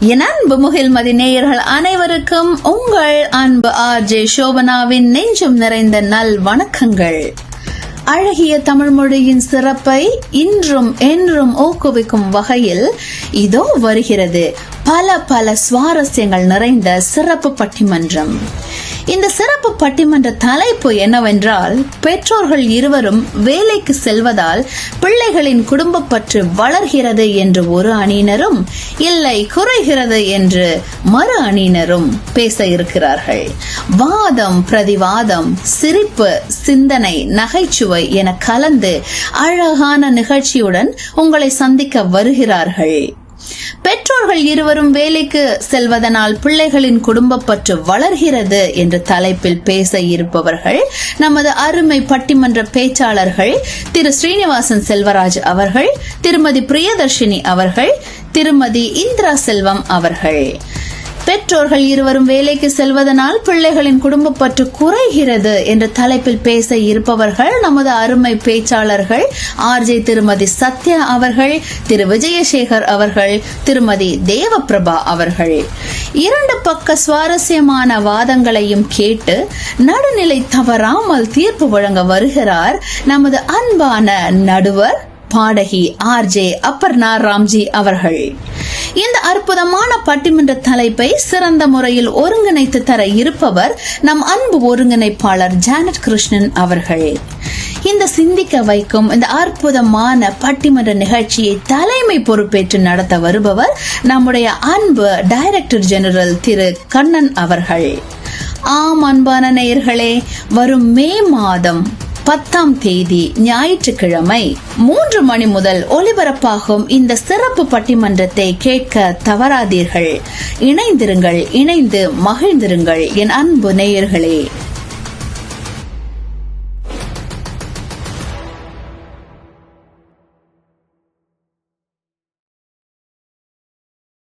என் அன்பு முகில்மதி நேயர்கள் அனைவருக்கும் உங்கள் அன்பு ஆர்ஜே சோபனாவின் நெஞ்சம் நிறைந்த நல் வணக்கங்கள். அழகிய தமிழ் மொழியின் சிறப்பை இன்றும் என்றும் ஊக்குவிக்கும் வகையில் இதோ வருகிறது பல சுவாரஸ்யங்கள் நிறைந்த சிறப்பு பட்டிமன்றம். இந்த சிறப்பு பட்டிமன்ற தலைப்பு என்னவென்றால், பெற்றோர்கள் இருவரும் வேலைக்கு செல்வதால் பிள்ளைகளின் குடும்ப பற்று வளர்கிறது என்று ஒரு அணியினரும், இல்லை குறைகிறது என்று மறு அணியினரும் பேச இருக்கிறார்கள். வாதம் பிரதிவாதம், சிரிப்பு, சிந்தனை, நகைச்சுவை என கலந்து அழகான நிகழ்ச்சியுடன் உங்களை சந்திக்க வருகிறார்கள். பெற்றோர்கள் இருவரும் வேலைக்கு செல்வதனால் பிள்ளைகளின் குடும்ப பற்று வளர்கிறது என்ற தலைப்பில் பேச இருப்பவர்கள் நமது அருமை பட்டிமன்ற பேச்சாளர்கள் திரு ஸ்ரீனிவாசன் செல்வராஜ் அவர்கள், திருமதி பிரியதர்ஷினி அவர்கள், திருமதி இந்திரா செல்வம் அவர்கள். பெற்றோர்கள் இருவரும் வேலைக்கு செல்வதனால் பிள்ளைகளின் குடும்ப பற்று குறைகிறது என்ற தலைப்பில் பேச இருப்பவர்கள் நமது அருமை பேச்சாளர்கள் ஆர்ஜே திருமதி சத்யா அவர்கள், திரு விஜயசேகர் அவர்கள், திருமதி தேவபிரபா அவர்கள். இரண்டு பக்க சுவாரஸ்யமான வாதங்களையும் கேட்டு நடுநிலை தவறாமல் தீர்ப்பு வழங்க வருகிறார் நமது அன்பான நடுவர் பாடகி ஆர்ஜே அப்பர்ணா ராம்ஜி அவர்கள். இந்த அற்புதமான பட்டிமன்ற தலைப்பை சிறந்த முறையில் ஒருங்கிணைத்து தர இருப்பவர் நம் அன்பு ஒருங்கிணைப்பாளர் ஜானட் கிருஷ்ணன் அவர்கள். இந்த சிந்திக்க வைக்கும் இந்த அற்புதமான பட்டிமன்ற நிகழ்ச்சியை தலைமை பொறுப்பேற்று நடத்த வருபவர் நம்முடைய அன்பு டைரக்டர் ஜெனரல் திரு கண்ணன் அவர்கள். ஆம் அன்பான நேயர்களே, வரும் மே மாதம் 10ஆம் தேதி ஞாயிற்றுக்கிழமை 3 மணி முதல் ஒலிபரப்பாகும் இந்த சிறப்பு பட்டிமன்றத்தை கேட்க தவறாதீர்கள். இணைந்திருங்கள், இணைந்து மகிழ்ந்திருங்கள் என் அன்பு நேயர்களே.